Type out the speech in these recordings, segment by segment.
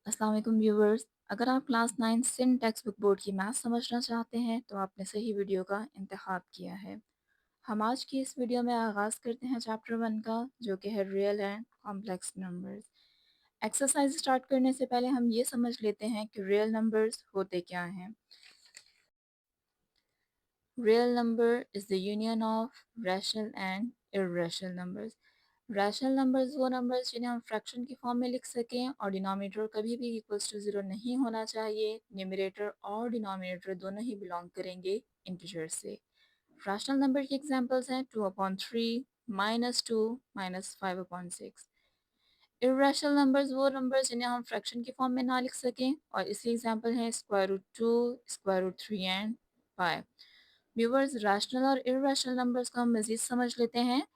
अस्सलाम वालेकुम व्यूवर्स। अगर आप class 9 Sindh text book board की मैथ समझना चाहते हैं तो आपने सही वीडियो का इंतखाब किया है। हम आज की इस वीडियो में आगाज़ करते हैं चैप्टर 1 का, जो कि है real and complex numbers. Exercise start करने से पहले हम ये समझ लेते हैं कि रियल नंबर्स होते क्या हैं। Real number is the union of rational and irrational numbers. Rational numbers वो नंबर्स जिन्हें हम फ्रैक्शन की फॉर्म में लिख सकें और डिनोमिनेटर कभी भी इक्वल्स टू ज़ीरो नहीं होना चाहिए। न्यूमरेटर और डिनोमिनेटर दोनों ही बिलोंग करेंगे इंटीजर से। रैशनल नंबर की एग्जांपल्स हैं 2/3, -2, -5/6। इर्रेशनल नंबर्स वो नंबर्स जिन्हें हम फ्रैक्शन की फॉर्म में ना लिख सकें और इसके एग्जांपल हैं √2, √3 एंड पाई। व्यूवर्स, रैशनल और इर्रेशनल नंबर्स को हम मज़ीद समझ लेते हैं।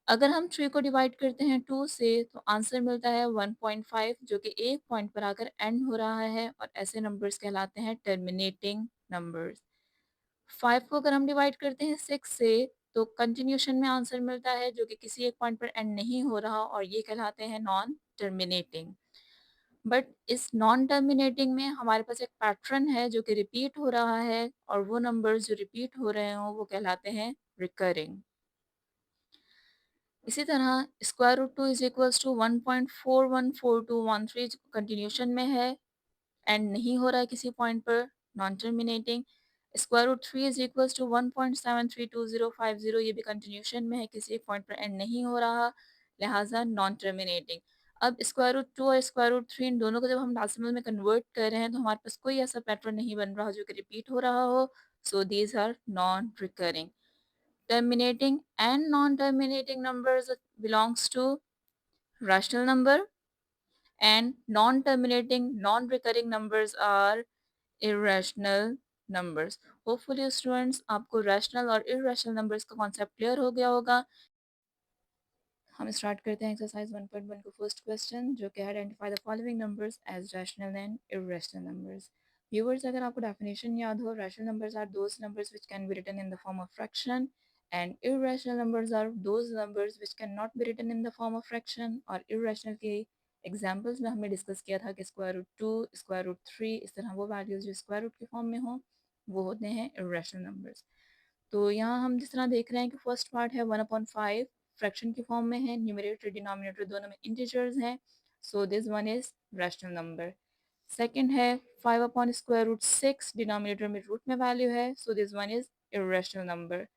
अगर हम 3 को डिवाइड करते हैं 2 से तो आंसर मिलता है 1.5, जो कि एक पॉइंट पर आकर एंड हो रहा है और ऐसे नंबर्स कहलाते हैं टर्मिनेटिंग नंबर्स। 5 को अगर हम डिवाइड करते हैं 6 से तो कंटिन्यूशन में आंसर मिलता है जो कि किसी एक पॉइंट पर एंड नहीं हो रहा और ये कहलाते हैं नॉन टर्मिनेटिंग। बट इस नॉन टर्मिनेटिंग में हमारे पास एक पैटर्न है जो कि रिपीट हो रहा है और वो नंबर्स जो रिपीट हो रहे हों वो कहलाते हैं रिकरिंग। इसी तरह √2 इज इक्वल्स टू 1.414213 कंटिन्यूशन में है, एंड नहीं हो रहा है किसी पॉइंट पर, non terminating. √3 is equals to 1.732050, ये भी कंटिन्यूशन में है, किसी पॉइंट पर एंड नहीं हो रहा, लिहाजा नॉन टर्मिनेटिंग। अब √2 और √3 इन दोनों को जब हम डेसिमल में कन्वर्ट कर रहे हैं तो हमारे पास कोई ऐसा पैटर्न नहीं बन रहा जो कि रिपीट हो रहा हो, so these are non recurring. Terminating and non-terminating numbers belongs to rational number, and non-terminating, non-recurring numbers are irrational numbers. Hopefully students आपको rational और irrational numbers का concept clear हो गया होगा। हम स्टार्ट करते हैं एक्सरसाइज 1.1 का फर्स्ट क्वेश्चन, जो कि identify the following numbers as rational and irrational numbers. Viewers, अगर आपको डेफिनेशन याद हो, rational numbers are those numbers which can be written in the form of fraction and irrational numbers are those numbers which can not be written in the form of fraction. और irrational के examples में हमने discuss किया था कि √2, √3, इस तरह वो वैल्यूज जो स्क्वायर रूट के फॉर्म में हो वो होते हैं इर्रेशनल नंबर्स। तो यहाँ हम जिस तरह देख रहे हैं कि फर्स्ट पार्ट है 1/5, फ्रैक्शन की फॉर्म में है, न्यूमरेटर डिनोमिनेटर दोनों में इंटीजर्स हैं, so this one is rational number. Second है 5/√6, डिनोमिनेटर में रूट में वैल्यू है, so this one is irrational number.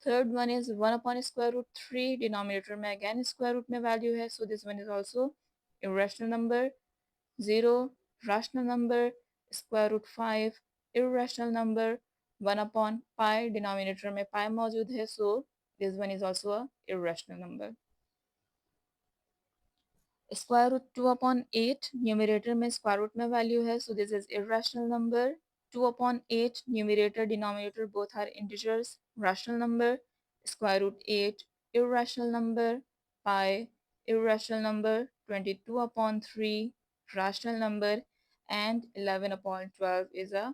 Third one is 1/√3, denominator में अगेन स्क्वायर रूट में वैल्यू है, so this one is also irrational number. 0 rational number, √5 irrational number, 1/pi denominator में pi मौजूद है, so this one is also a irrational number. √2/8 numerator में square root में value है, so this is irrational number. 2/8 numerator denominator both are integers, rational number. √8 irrational number. Pi irrational number. 22/3 rational number, and 11/12 is a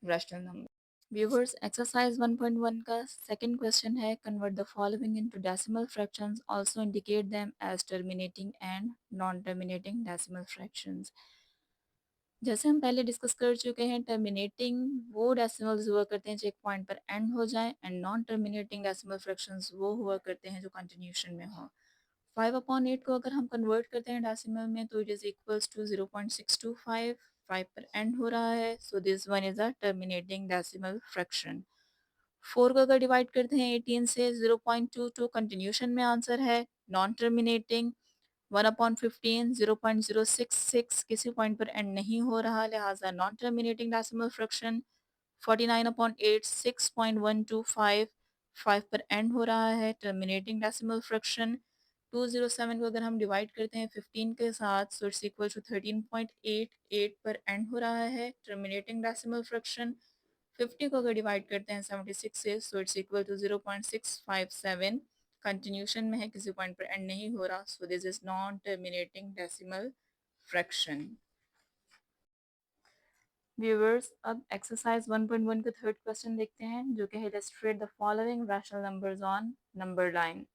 rational number. Viewers, exercise 1.1 का second question है, convert the following into decimal fractions, also indicate them as terminating and non-terminating decimal fractions. जैसे हम पहले discuss कर चुके हैं, terminating वो decimals हुआ करते हैं जो एक पॉइंट पर एंड हो जाए, and non terminating decimal fractions वो हुआ करते हैं जो कंटिन्यूशन में हो। 5/8 को अगर हम कन्वर्ट करते हैं डेसिमल में तो इट इज़ इक्वल्स टू 0.625, 5 पर एंड हो रहा है, so this one is a terminating decimal fraction. 4 को अगर डिवाइड करते हैं 18 से, 0.22 कंटिन्यूशन में आंसर है, नॉन टर्मिनेटिंग। 1/15 0.066 किसी पॉइंट पर एंड नहीं हो रहा, लिहाजा नॉन टर्मिनेटिंग डेसिमल फ्रैक्शन। 49/8 6.125, 5 पर एंड हो रहा है, टर्मिनेटिंग डेसिमल फ्रैक्शन। 207 को अगर हम डिवाइड करते हैं 15 के साथ, सो इट्स इक्वल टू 13.88 पर एंड हो रहा है, टर्मिनेटिंग डेसिमल फ्रैक्शन। 50 को अगर डिवाइड करते हैं 76 से, so it's equal to 0.657, continuation में है, किसी पॉइंट पर एंड नहीं हो रहा, so this is non terminating decimal fraction. Viewers, अब एक्सरसाइज 1.1 का थर्ड क्वेश्चन देखते हैं, जो कि है illustrate the following rational numbers on number line.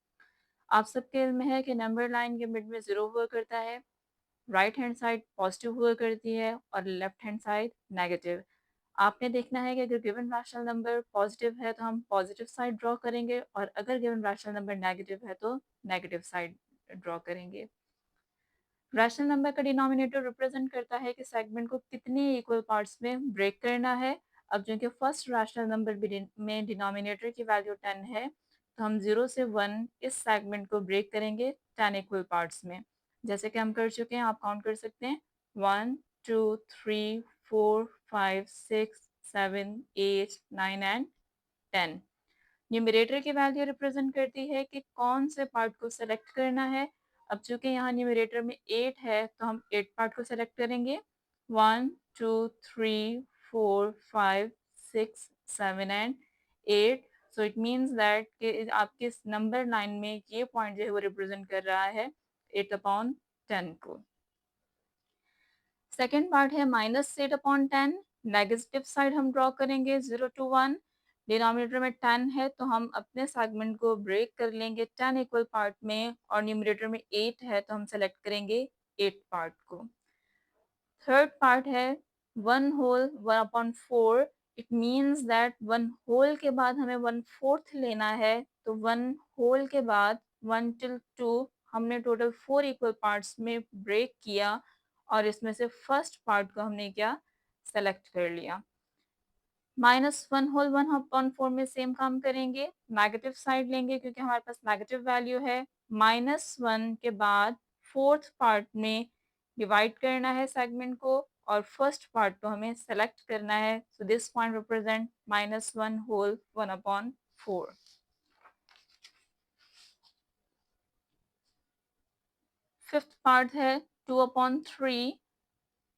आप सबके इल्म है कि नंबर लाइन के मिड में ज़ीरो हुआ करता है, राइट हैंड साइड पॉजिटिव हुआ करती है और लेफ्ट हैंड साइड नेगेटिव। आपने देखना है कि अगर गिवन रैशनल नंबर पॉजिटिव है तो हम पॉजिटिव साइड ड्रॉ करेंगे और अगर गिवन रैशनल नंबर नेगेटिव है तो नेगेटिव साइड ड्रॉ करेंगे। रैशनल नंबर का डिनोमिनेटर रिप्रेजेंट करता है कि सेगमेंट को कितने इक्वल पार्ट्स में ब्रेक करना है। अब जो कि फर्स्ट रैशनल नंबर में डिनोमिनेटर की वैल्यू 10 है तो हम 0 से 1 इस सेगमेंट को ब्रेक करेंगे 10 इक्वल पार्ट्स में। जैसे कि हम कर चुके हैं, आप काउंट कर सकते हैं 1 2 3 4 5 6 7 8 9 एंड 10। न्यूमरेटर की वैल्यू रिप्रेजेंट करती है कि कौन से पार्ट को सेलेक्ट करना है। अब चूंकि यहाँ न्यूमरेटर में 8 है तो हम 8 पार्ट को सेलेक्ट करेंगे 1 2 3 4 5 6 7 and 8। So it means that कि आपके नंबर लाइन में ये पॉइंट जो है वो रिप्रेजेंट कर रहा है 8/10 को। सेकेंड पार्ट है -8/10। नेगेटिव साइड हम ड्रॉ करेंगे 0 to 1। डिनोमिनेटर में 10 है तो हम अपने सेगमेंट को ब्रेक कर लेंगे 10 इक्वल पार्ट में और न्यूमरेटर में 8 है तो हम सेलेक्ट करेंगे 8 पार्ट को। थर्ड पार्ट है 1 whole 1/4। It means that 1 whole के बाद हमें 1/4 लेना है तो 1 होल के बाद 1 till 2 हमने टोटल 4 इक्वल पार्ट्स में ब्रेक किया और इसमें से फर्स्ट पार्ट को हमने क्या सेलेक्ट कर लिया। -1 होल 1/4 में सेम काम करेंगे, नेगेटिव साइड लेंगे क्योंकि हमारे पास नेगेटिव वैल्यू है। -1 के बाद फोर्थ पार्ट में डिवाइड करना है सेगमेंट को और फर्स्ट पार्ट को हमें सेलेक्ट करना है। So this point represent -1 whole 1/4। Fifth part है 2/3।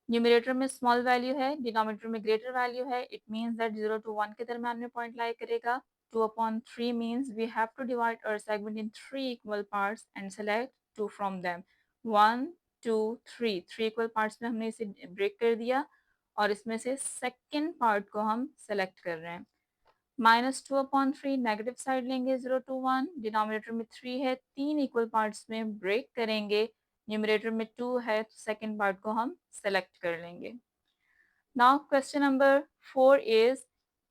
न्यूमरेटर में स्मॉल वैल्यू है, डिनोमिनेटर में ग्रेटर वैल्यू है। इट मीन्स दैट 0 to 1 के दरम्यान में पॉइंट लाई करेगा। 2/3 means we have to divide our segment in 3 equal parts and select 2 from them. 1 2 3 3 equal parts में हमने इसे ब्रेक कर दिया और इसमें से सेकेंड पार्ट को हम सेलेक्ट कर रहे हैं। -2/3 नेगेटिव साइड लेंगे 0 to 1। डिनोमिनेटर में 3 है, 3 इक्वल पार्ट्स में ब्रेक करेंगे। न्यूमरेटर में 2 है तो सेकेंड पार्ट को हम सेलेक्ट कर लेंगे। Now question number 4 is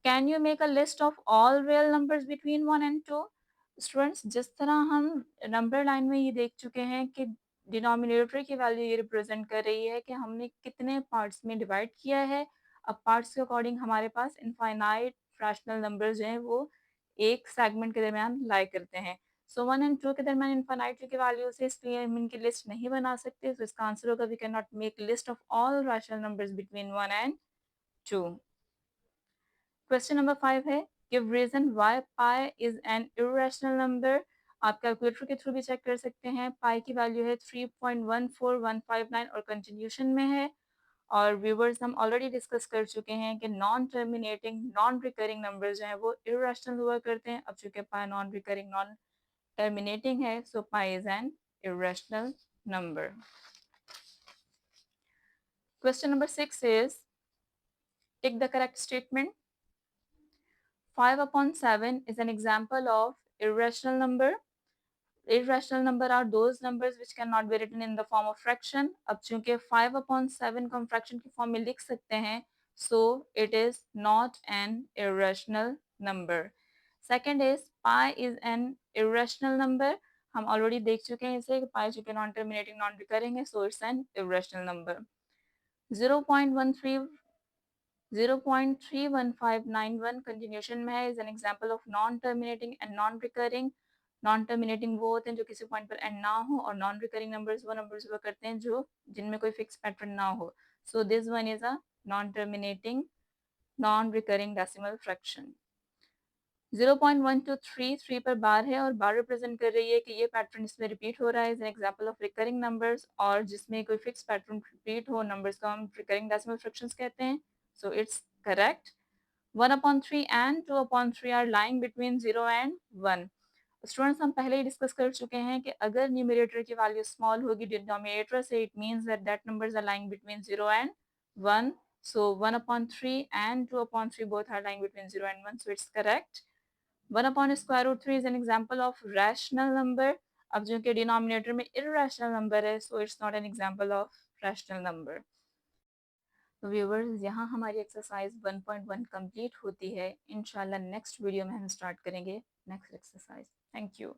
can you make a list of all real numbers between 1 and 2। Students, जिस तरह हम नंबर लाइन में ये देख चुके हैं कि डिनोमिनेटर की वैल्यू ये रिप्रेजेंट कर रही है कि हमने कितने पार्ट्स में डिवाइड किया है। अब पार्ट्स के अकॉर्डिंग हमारे पास इनफाइनाइट फ्रैक्शनल नंबर्स जो हैं वो एक सेगमेंट के दरमियान लाई करते हैं। सो 1 and 2 के दरमियान इनफाइनाइट की वैल्यू से, इसलिए हम इनकी लिस्ट नहीं बना सकते। तो इसका आंसर होगा we can not make list of all rational numbers between 1 and 2। Question number 5 है give reason why pi is an irrational number. आप कैलकुलेटर के थ्रू भी चेक कर सकते हैं। पाई की वैल्यू है 3.14159 और कंटिन्यूशन में है। और व्यूवर्स, हम ऑलरेडी डिस्कस कर चुके हैं कि non terminating non recurring number जो हैं वो इरेशनल हुआ करते हैं। अब चूंकि pi non recurring non terminating है so pi is an irrational number. Question number 6 is tick the correct statement. 5/7 is an example of irrational number. Irrational number are those numbers which cannot be written in the form of fraction. अब चूंकि 5/7 को हम fraction की form में लिख सकते हैं, so it is not an irrational number. Second is pi is an irrational number. हम already देख चुके हैं इसे कि pi चूंकि non terminating non recurring है, so it's an irrational number. 0.1591 continuation में है, is an example of non terminating and non recurring. Non terminating वो होते हैं जो किसी पॉइंट पर एंड ना हो और नॉन रिकरिंग नंबर्स वो नंबर्स हुआ करते हैं जो जिनमें कोई फिक्स पैटर्न ना हो। So this one is a non terminating non recurring decimal fraction. 0.123 3 पर बार है और बार रिप्रेजेंट कर रही है कि ये पैटर्न इसमें रिपीट हो रहा है। Is an example of recurring numbers, और जिसमें कोई फिक्स पैटर्न रिपीट हो नंबर्स को हम रिकरिंग डेसिमल फ्रैक्शंस कहते हैं। So it's correct. 1/3 and 2/3 are lying between 0 and 1। Students, हम पहले ही डिस्कस कर चुके हैं कि अगर न्यूमरेटर की वैल्यू स्मॉल होगी डिनोमिनेटर से, it means that numbers are lying between 0 and 1। So 1/3 and 2/3 both are lying between 0 and 1, so it's correct। 1/√3 is an example of rational number। अब जो कि डिनोमिनेटर में irrational number है, so it's not an example of rational number. तो viewers, यहाँ हमारी exercise 1.1 complete होती है। इंशाल्लाह नेक्स्ट वीडियो में हम स्टार्ट करेंगे नेक्स्ट एक्सरसाइज। Thank you.